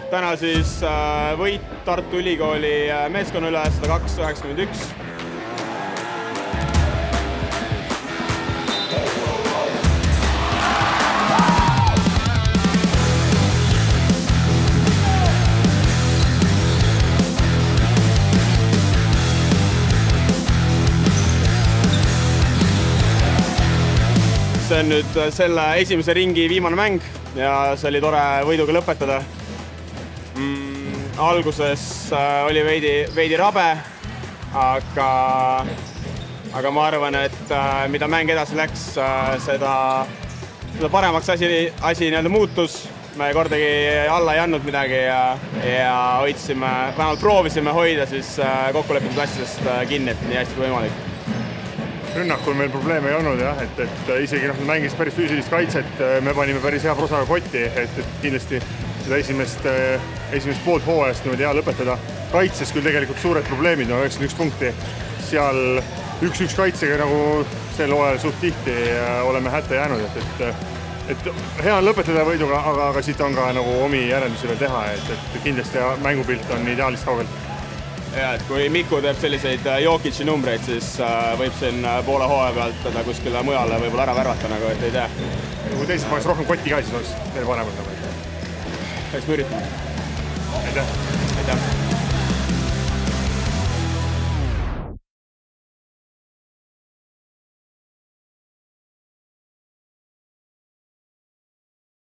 Täna siis võit Tartu Ülikooli meeskonna üle 102-91. See on nüüd selle esimese ringi viimane mäng ja see oli tore võiduga lõpetada. Alguses oli veidi rabe, aga ma arvan, et mida mäng edasi läks, seda paremaks asi muutus. Me kordagi alla ei andnud midagi ja hoidsime, vähemalt proovisime hoida siis kokkulepitud asjadest kinni, et nii hästi kui võimalik. Rünnakul meil probleeme ei olnud, jah, et isegi mängis päris füüsilist kaitset, me panime päris hea prosaga kotti, et kindlasti seda esimest poolt hooajast niimoodi hea lõpetada. Kaitses küll tegelikult suured probleemid, 91 punkti, seal 1-1 kaitsega nagu sel hooajal suht tihti oleme hätta jäänud, et hea on lõpetada võiduga, aga siit on ka nagu omi järeldusi veel teha, et kindlasti mängupilt on ideaalist kaugelt. Ja, et kui Miku teeb selliseid Jokic'i numbreid, siis võib siin poole hooaja pealt teda kuskile mujale võib-olla ära värvata, nagu et ei tea. Kui teised paneks rohkem kotti ka, siis oleks veel paremad. Eks me üritame. Aitäh! Aitäh!